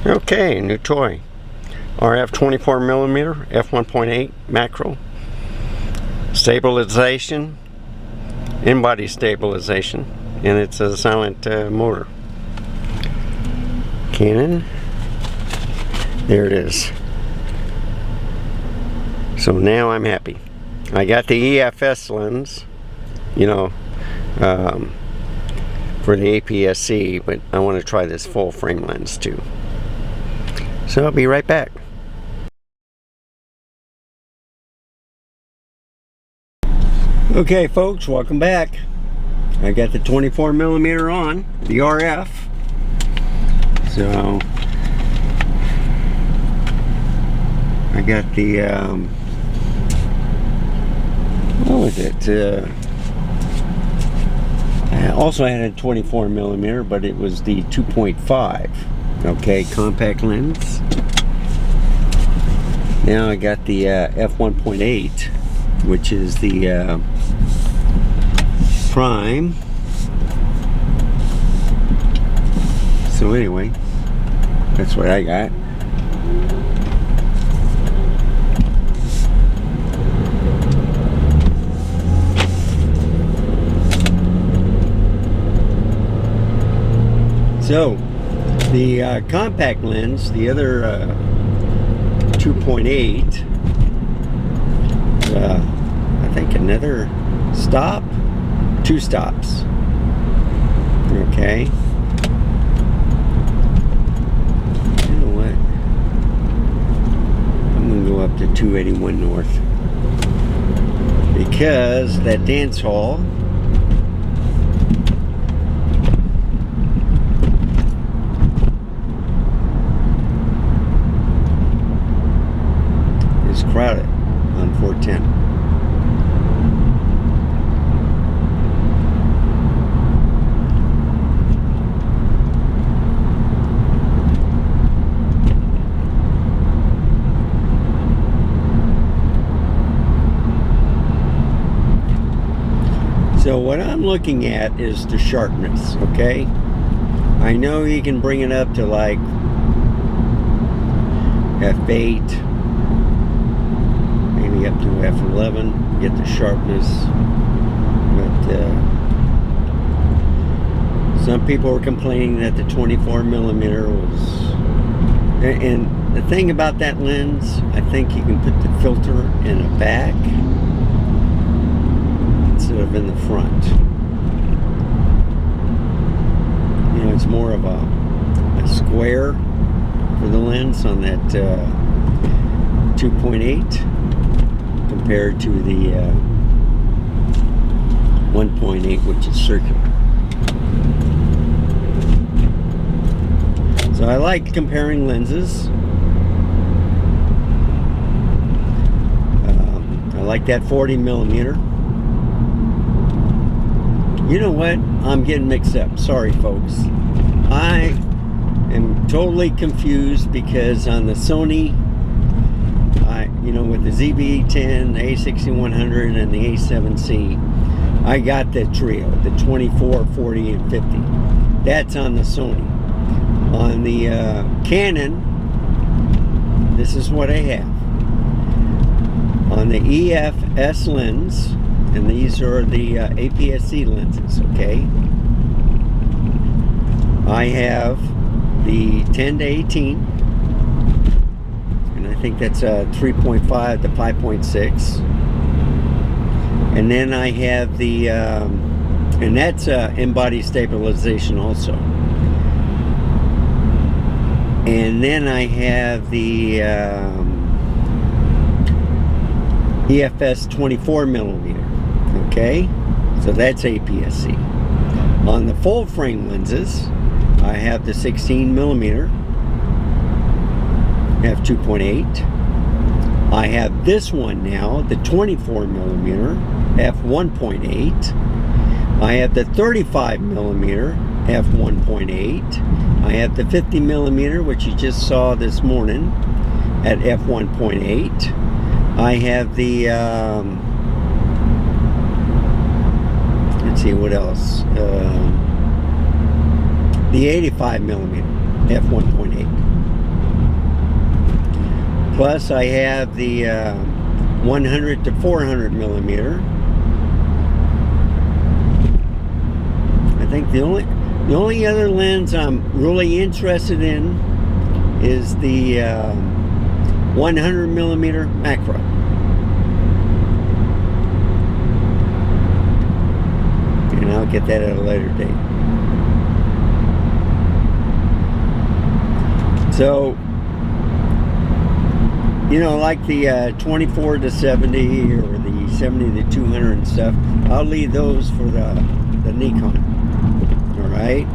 Okay, new toy. RF 24mm, f1.8 macro. Stabilization, in-body stabilization, and it's a silent motor. Canon. There it is. So now I'm happy. I got the EFS lens, you know, for the APS-C, but I want to try this full frame lens too. So I'll be right back. Okay folks, welcome back. I got the 24mm on, the RF. So I got the what was it? I also had a 24mm, but it was the 2.5. Okay, compact lens. Now I got the f1.8, which is the prime. So anyway, that's what I got. So the compact lens, the other 2.8, I think another stop, 2 stops. Okay. You know what? I'm gonna go up to 281 North because that dance hall is crowded on 410. So what I'm looking at is the sharpness, okay? I know you can bring it up to like f8, maybe up to f11, get the sharpness. But some people were complaining that the 24mm was, and the thing about that lens, I think you can put the filter in the back instead of in the front. You know, it's more of a square for the lens on that 2.8 compared to the 1.8, which is circular. So I like comparing lenses. I like that 40mm. You know what? I'm getting mixed up. Sorry, folks. I am totally confused because on the Sony, you know, with the ZV-E10, the A6100, and the A7C, I got the trio, the 24, 40, and 50. That's on the Sony. On the Canon, this is what I have. On the EFS lens, and these are the APS-C lenses, okay? I have the 10 to 18, and I think that's a 3.5 to 5.6. And then I have the, and that's in-body stabilization also. And then I have the EFS 24mm. Okay, so that's APS-C. On the full frame lenses, I have the 16mm f2.8. I have this one now, the 24mm f1.8. I have the 35mm f1.8. I have the 50mm, which you just saw this morning, at f1.8. I have the let's see what else. The 85mm f1.8. Plus I have the 100 to 400 millimeter. I think the only other lens I'm really interested in is the 100 millimeter macro. And I'll get that at a later date. So, you know, like the 24 to 70 or the 70 to 200 and stuff, I'll leave those for the Nikon. All right.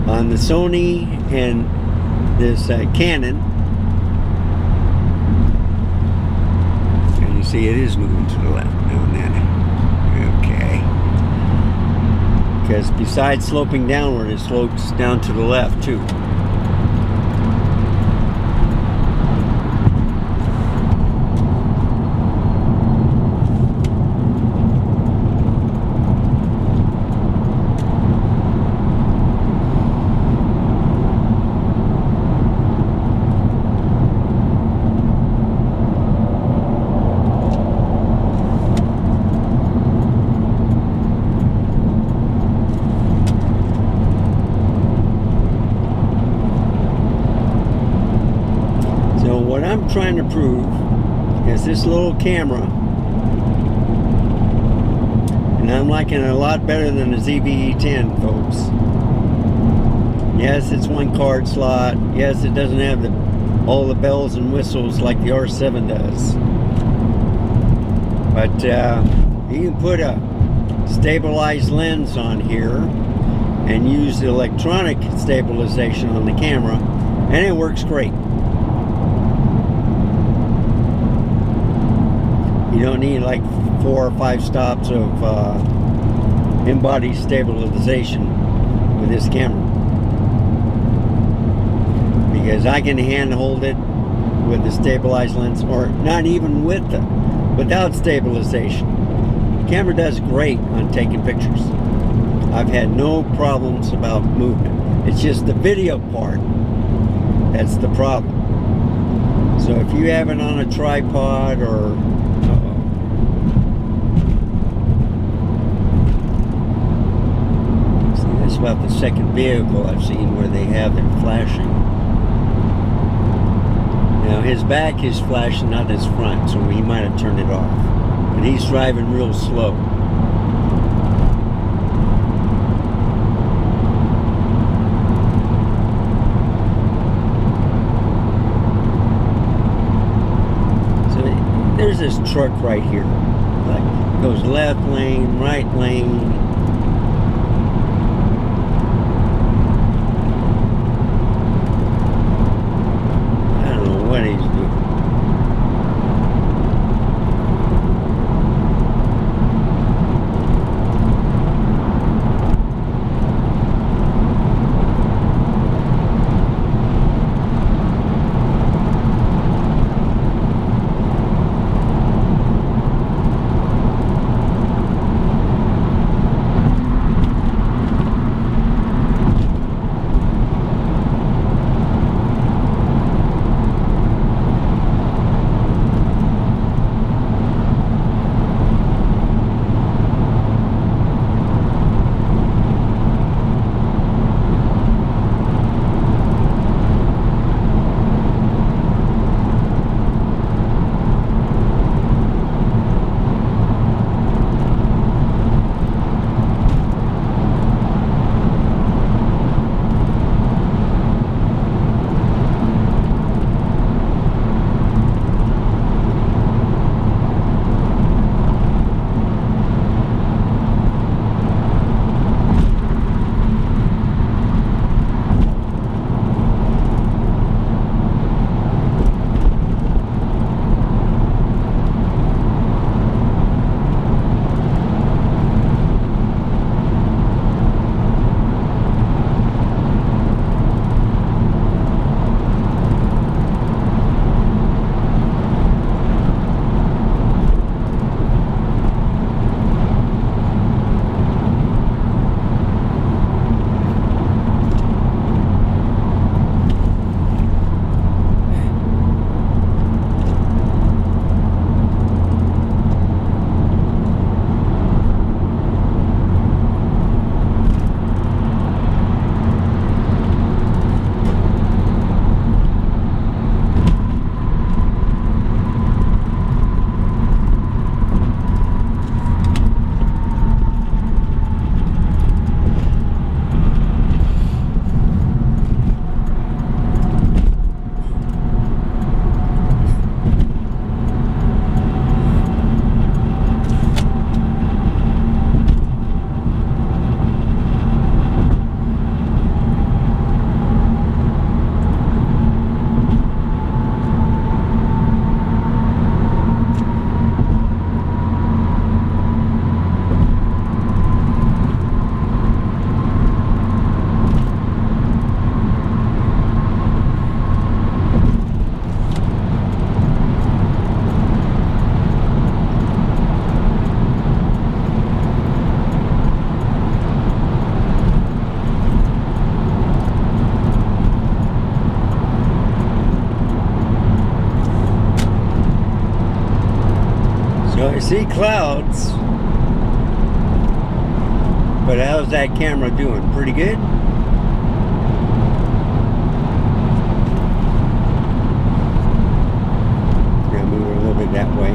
On the Sony and this Canon, and you see it is moving to the left now and then. Okay. Because besides sloping downward, it slopes down to the left too. What I'm trying to prove is this little camera, and I'm liking it a lot better than the ZV-E10, folks. Yes, it's one card slot. Yes, it doesn't have all the bells and whistles like the R7 does. But you can put a stabilized lens on here and use the electronic stabilization on the camera, and it works great. You don't need like 4 or 5 stops of in-body stabilization with this camera, because I can hand-hold it with the stabilized lens, or not even without stabilization. The camera does great on taking pictures. I've had no problems about movement. It's just the video part that's the problem. So if you have it on a tripod or about the second vehicle I've seen where they have it flashing. Now his back is flashing, not his front, so he might have turned it off. But he's driving real slow. So there's this truck right here. Like goes left lane, right lane. What he's doing. see clouds. But how's that camera doing? Pretty good? Gonna move it a little bit that way.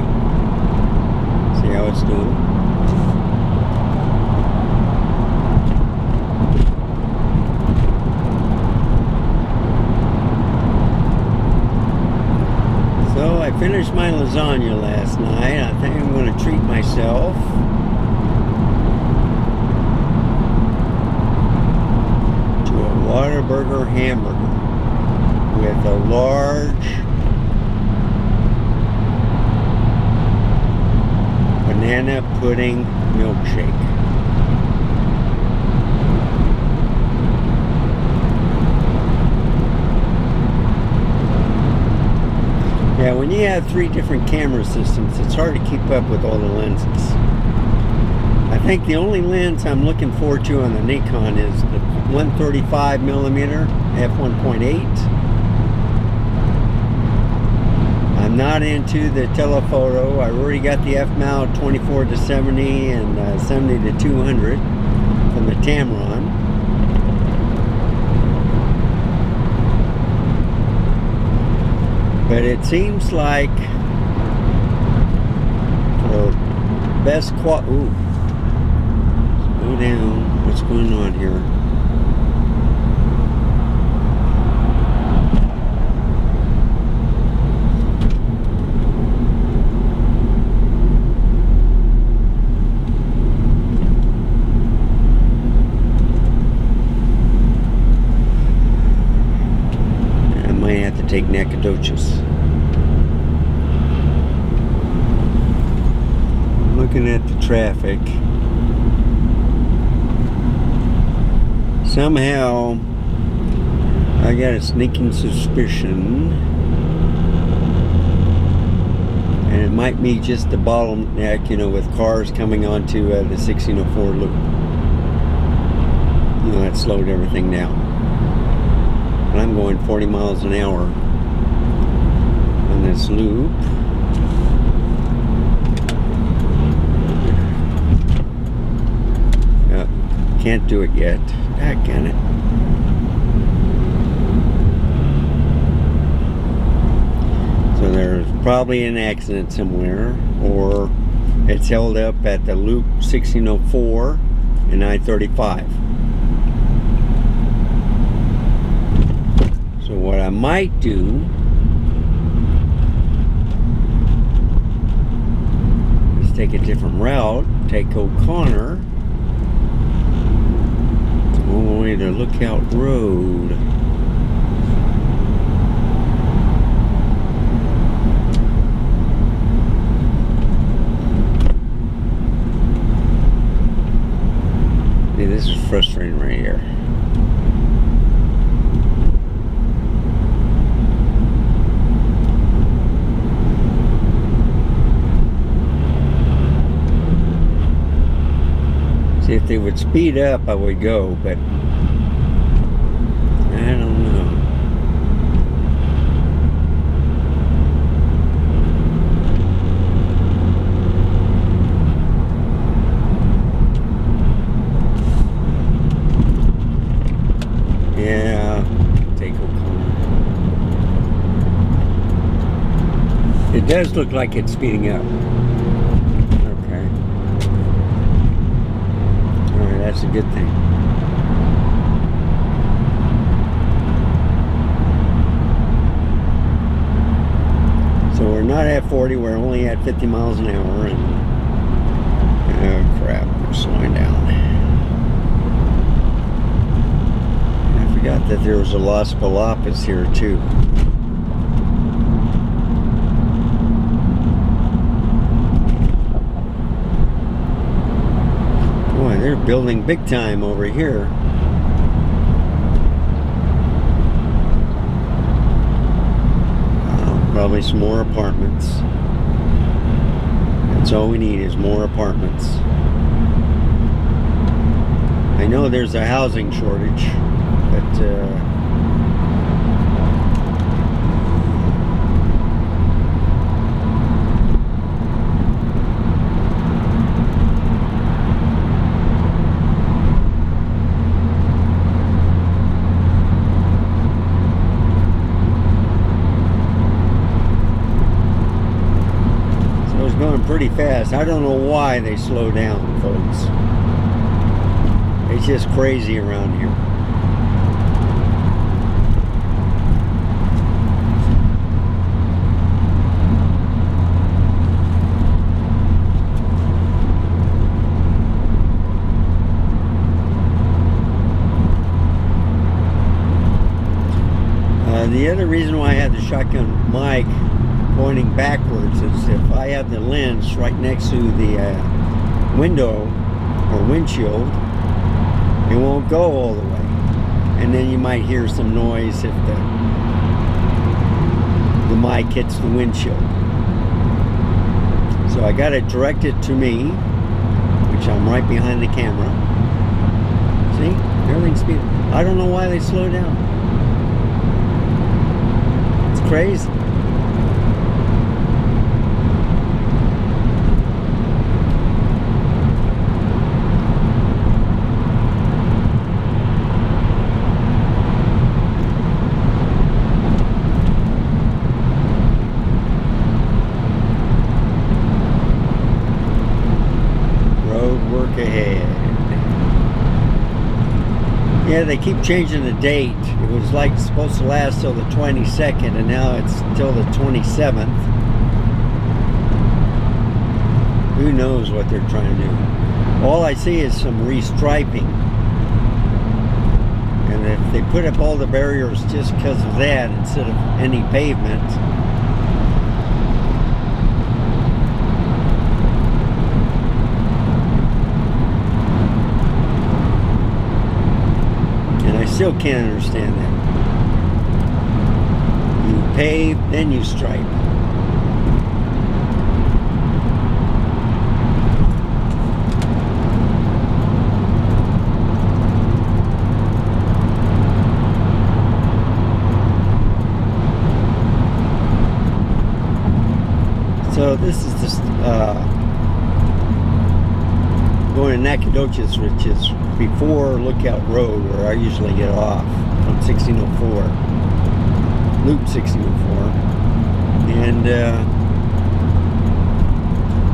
See how it's doing. So I finished my lasagna last night. I think I'm going to treat myself. Whataburger hamburger with a large banana pudding milkshake. Yeah, when you have 3 different camera systems, it's hard to keep up with all the lenses. I think the only lens I'm looking forward to on the Nikon is the 135mm f1.8. I'm not into the telephoto. I already got the f-mount 24-70 and 70-200 from the Tamron. But it seems like for best quality. Ooh. Slow down. What's going on here? I might have to take Nacogdoches. Looking at the traffic. Somehow, I got a sneaking suspicion, and it might be just the bottleneck, you know, with cars coming onto the 1604 loop. You know, that slowed everything down. And I'm going 40 miles an hour on this loop. Yep, can't do it yet. Can it? So there's probably an accident somewhere, or it's held up at the loop 1604 and I-35. So what I might do is take a different route, take O'Connor all the way to Lookout Road. Yeah, this is frustrating right here. See, if they would speed up, I would go, but I don't know. Yeah, take O'Connor. It does look like it's speeding up. That's a good thing. So we're not at 40, we're only at 50 miles an hour, and oh crap, we're slowing down. I forgot that there was a Las Palapas here too. They're building big time over here. Probably some more apartments. That's all we need is more apartments. I know there's a housing shortage, but pretty fast. I don't know why they slow down, folks. It's just crazy around here. The other reason why I had the shotgun mic pointing backwards is if I have the lens right next to the window or windshield, it won't go all the way, and then you might hear some noise if the mic hits the windshield. So I got it directed to me, which I'm right behind the camera. See, everything's speed. I don't know why they slow down. Crazy. Road work ahead. Yeah, they keep changing the date. It was like supposed to last till the 22nd, and now it's till the 27th. Who knows what they're trying to do? All I see is some restriping. And if they put up all the barriers just because of that instead of any pavement, I still can't understand that. You pave, then you stripe. So this is just going to Nacogdoches, which is before Lookout Road, where I usually get off from 1604, Loop 1604, and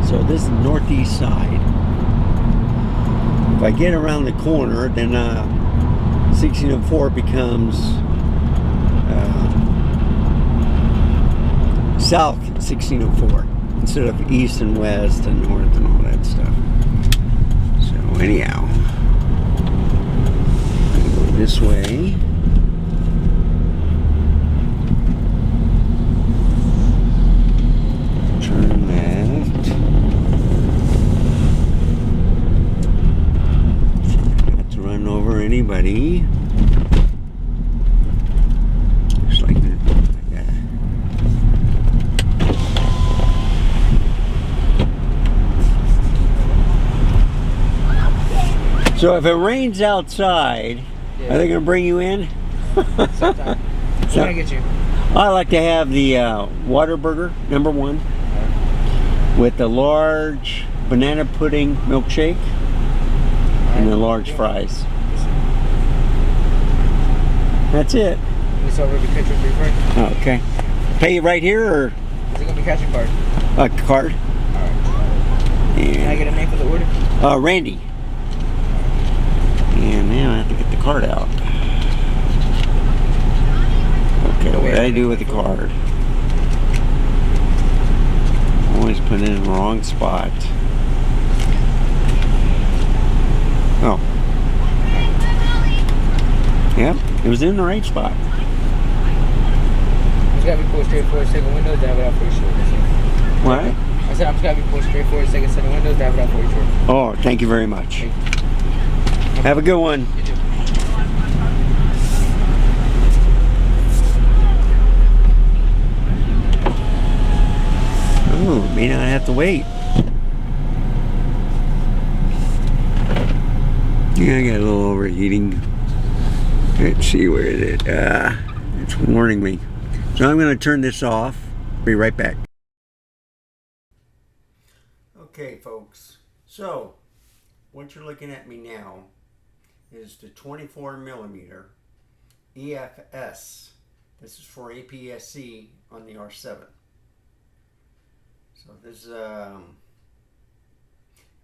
so this is the northeast side. If I get around the corner, then 1604 becomes south 1604 instead of east and west and north and all that stuff. So anyhow, this way. Turn left. Not to run over anybody. Just like that. So if it rains outside, are they going to bring you in? Sometime. What can I get you? I like to have the Whataburger #1 with the large banana pudding milkshake and the large fries. That's it. This over be catch your card? Okay. Pay right here or Is it going to be cash or card? a card? Alright. Can I get a name for the order? Randy. And now I have to get the card out. Okay, what do I do with the card? Always put it in the wrong spot. Oh. Yep, it was in the right spot. It's got to be pulled straight forward, second windows, to have it out for you short. What? I said I'm just got to be pulled straight forward, second set of windows, to have it out for you short. Oh, thank you very much. Have a good one. You too. Oh, may not have to wait. Yeah, I got a little overheating. Let's see where it is. It's warning me. So I'm going to turn this off. Be right back. Okay, folks. So, what you're looking at me now is the 24mm EFS. This is for APS-C on the R7. So this is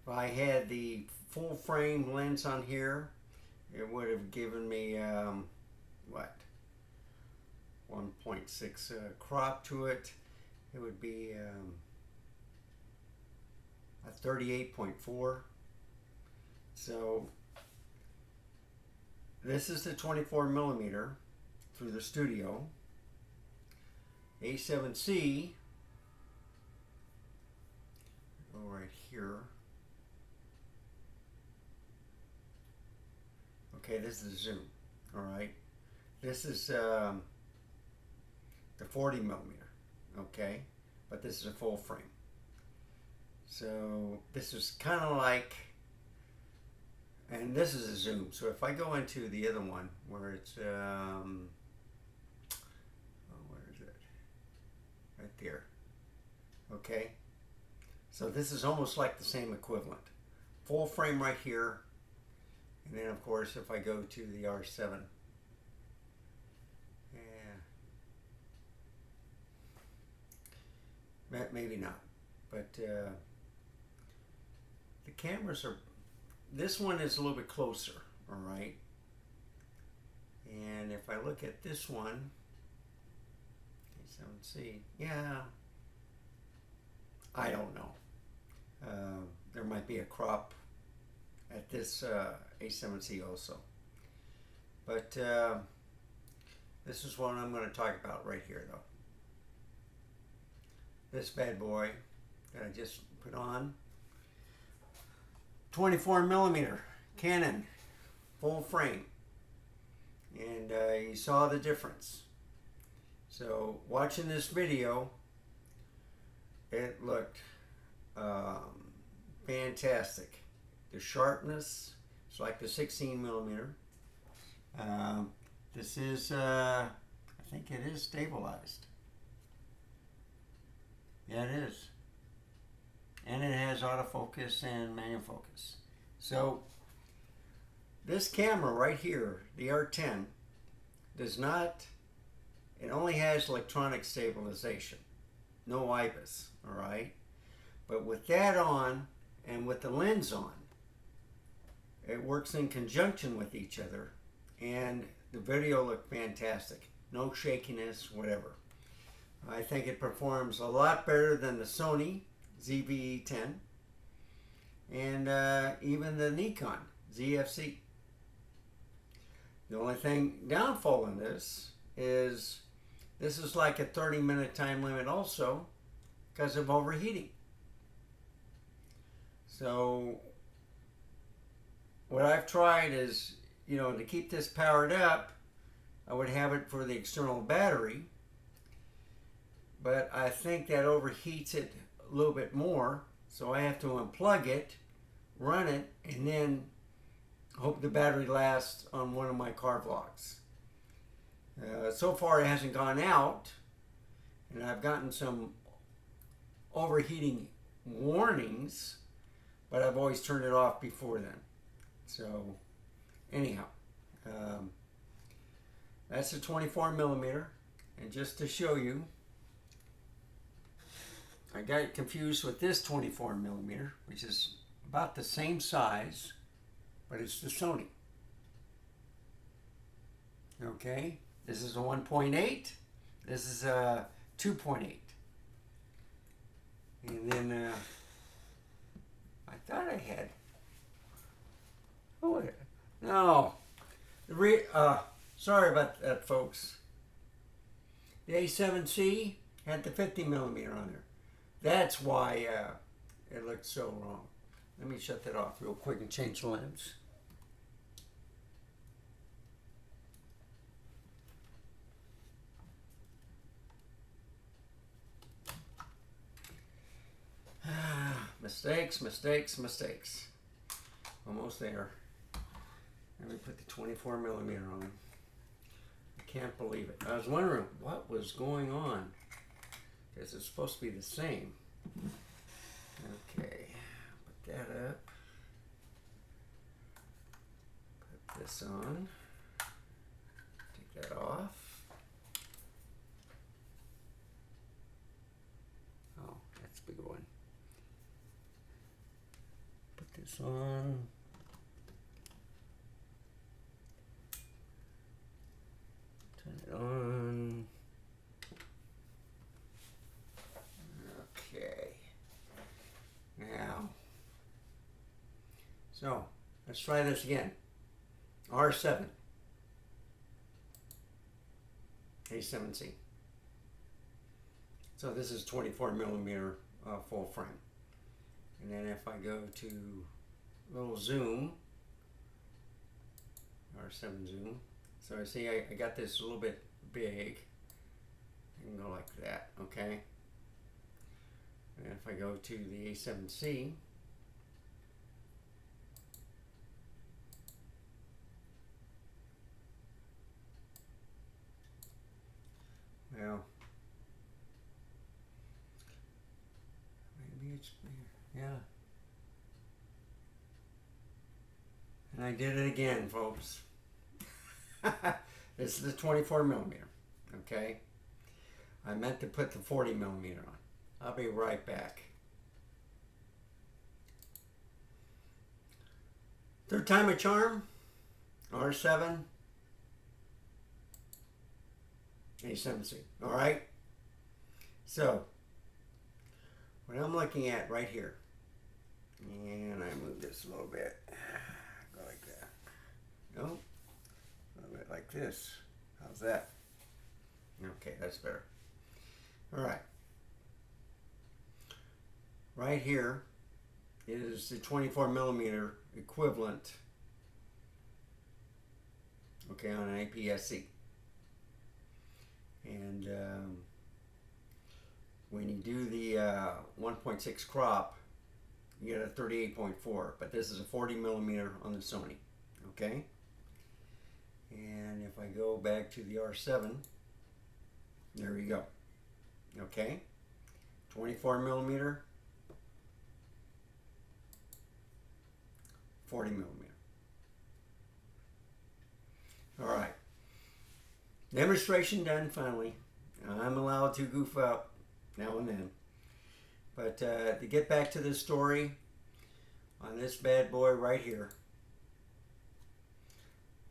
If I had the full frame lens on here, it would have given me what, 1.6 crop to it. It would be a 38.4. So this is the 24 millimeter through the studio. A7C, go right here. Okay, this is zoom. All right, this is the 40 millimeter. Okay, but this is a full frame. So this is kind of like, and this is a zoom. So if I go into the other one where it's where is it? Right there. Okay. So this is almost like the same equivalent. Full frame right here. And then of course if I go to the R7. Yeah. Maybe not. But the cameras are, this one is a little bit closer, all right? And if I look at this one, A7C, yeah, I don't know. There might be a crop at this A7C also. But this is what I'm going to talk about right here though. This bad boy that I just put on. 24 millimeter Canon full frame, and you saw the difference. So watching this video, it looked fantastic. The sharpness, it's like the 16 millimeter. This is I think it is stabilized. Yeah, it is. And it has autofocus and manual focus. So this camera right here, the R10, does not, it only has electronic stabilization, no IBIS, all right? But with that on and with the lens on, it works in conjunction with each other, and the video looked fantastic. No shakiness, whatever. I think it performs a lot better than the Sony ZV-10 and even the Nikon ZFC. The only thing downfall in this is like a 30-minute time limit also because of overheating. So what I've tried is, you know, to keep this powered up, I would have it for the external battery, but I think that overheats it a little bit more, so I have to unplug it, run it, and then hope the battery lasts on one of my car vlogs. So far it hasn't gone out, and I've gotten some overheating warnings, but I've always turned it off before then. So anyhow, that's a 24 millimeter, and just to show you, I got confused with this 24 millimeter, which is about the same size, but it's the Sony. Okay, this is a 1.8, this is a 2.8. And then I thought I had, oh no, sorry about that, folks. The A7C had the 50 millimeter on there. That's why it looked so wrong. Let me shut that off real quick and change the lens. Mistakes, mistakes, mistakes. Almost there. Let me put the 24 millimeter on. I can't believe it. I was wondering what was going on, because it's supposed to be the same. Okay, put that up. Put this on. Take that off. Oh, that's a bigger one. Put this on. Turn it on. Okay. Now, so let's try this again. R7. A7C. So this is 24 millimeter full frame. And then if I go to little zoom, R7 zoom. So I see I got this a little bit big. I can go like that, okay? And if I go to the A7C, well, maybe it's bigger, yeah. And I did it again, folks. This is the 24 millimeter, okay? I meant to put the 40 millimeter on. I'll be right back. Third time a charm, R7, A7C, all right? So, what I'm looking at right here, and I move this a little bit, go like that. No, a little bit like this. How's that? Okay, that's better. All right. Right here is the 24 millimeter equivalent, okay, on an APS-C. And when you do the 1.6 crop, you get a 38.4, but this is a 40 millimeter on the Sony, okay? And if I go back to the R7, there you go, okay? 24 millimeter, 40 millimeter. All right. Demonstration done finally. I'm allowed to goof up now and then. But to get back to the story on this bad boy right here,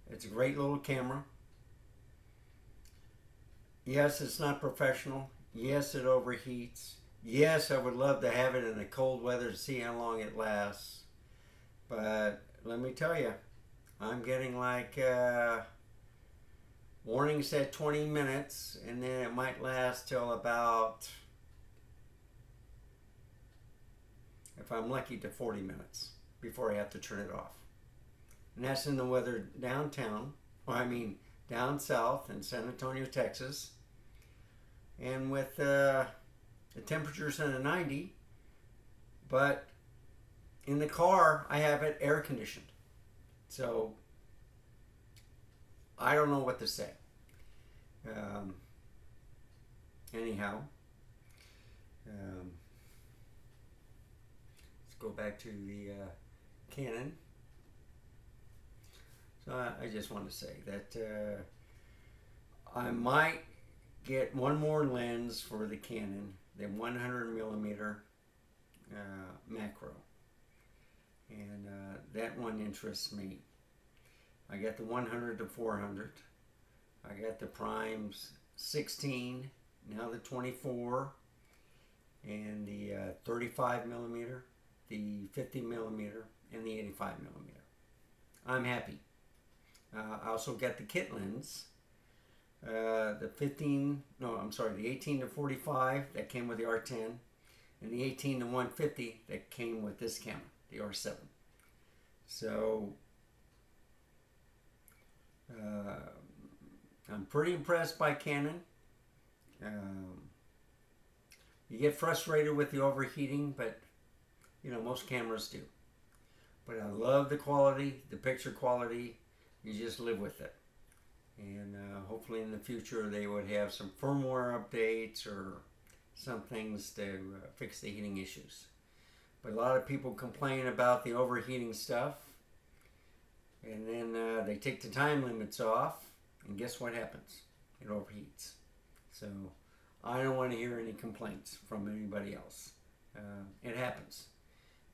it's a great little camera. Yes, it's not professional. Yes, it overheats. Yes, I would love to have it in the cold weather to see how long it lasts. But let me tell you, I'm getting like warning said 20 minutes, and then it might last till about, if I'm lucky, to 40 minutes before I have to turn it off. And that's in the weather downtown, or I mean down south in San Antonio, Texas. And with the temperatures in the 90, but in the car, I have it air conditioned. So, I don't know what to say. Anyhow, let's go back to the Canon. So I just want to say that I might get one more lens for the Canon, the 100 millimeter macro. And that one interests me. I got the 100 to 400. I got the primes 16, now the 24, and the 35 millimeter, the 50 millimeter, and the 85 millimeter. I'm happy. I also got the kit lens, the 18 to 45 that came with the R10, and the 18 to 150 that came with this camera, the R7. So I'm pretty impressed by Canon. You get frustrated with the overheating, but you know, most cameras do. But I love the quality, the picture quality. You just live with it. And hopefully in the future they would have some firmware updates or some things to fix the heating issues. But a lot of people complain about the overheating stuff, and then they take the time limits off, and guess what happens? It overheats. So I don't want to hear any complaints from anybody else. It happens.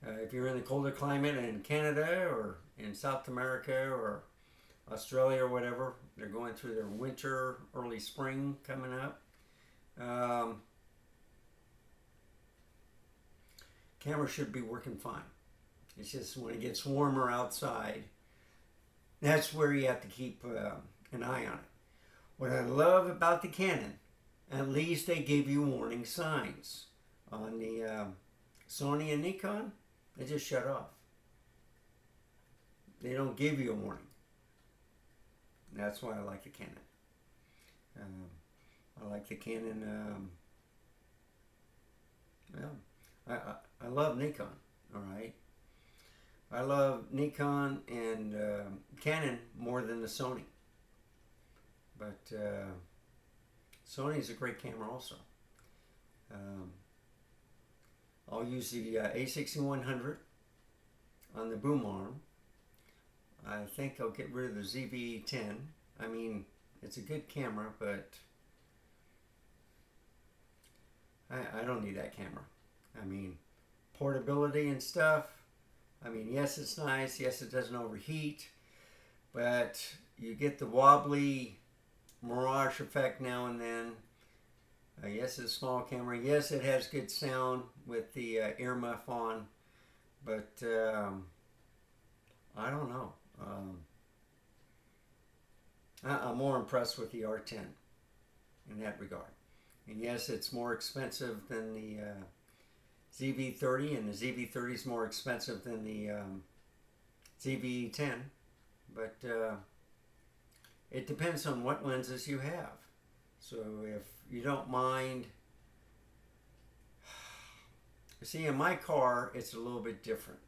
If you're in the colder climate in Canada or in South America or Australia or whatever, they're going through their winter, early spring coming up. Camera should be working fine. It's just when it gets warmer outside, that's where you have to keep an eye on it. What I love about the Canon, at least they give you warning signs. On the Sony and Nikon, they just shut off. They don't give you a warning. That's why I like the Canon. I like the Canon. I love Nikon. All right. I love Nikon and Canon more than the Sony. But Sony's a great camera also. I'll use the A6100 on the boom arm. I think I'll get rid of the ZV-10. I mean, it's a good camera, but I don't need that camera. I mean, portability and stuff. I mean, yes, it's nice. Yes, it doesn't overheat. But you get the wobbly mirage effect now and then. Yes, it's a small camera. Yes, it has good sound with the earmuff on. But I don't know. I'm more impressed with the R10 in that regard. And yes, it's more expensive than the ZV-30, and the ZV-30 is more expensive than the ZV-10. But it depends on what lenses you have. So if you don't mind, see, in my car, it's a little bit different.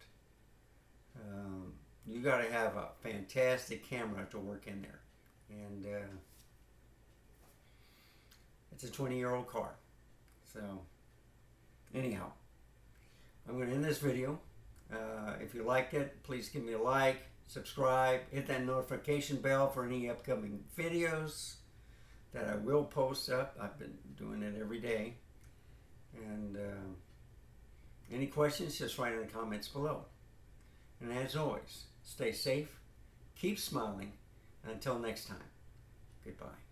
You got to have a fantastic camera to work in there. And it's a 20-year-old car. So anyhow, I'm going to end this video. If you liked it, please give me a like, subscribe, hit that notification bell for any upcoming videos that I will post up. I've been doing it every day. And any questions, just write in the comments below. And as always, stay safe, keep smiling, and until next time, goodbye.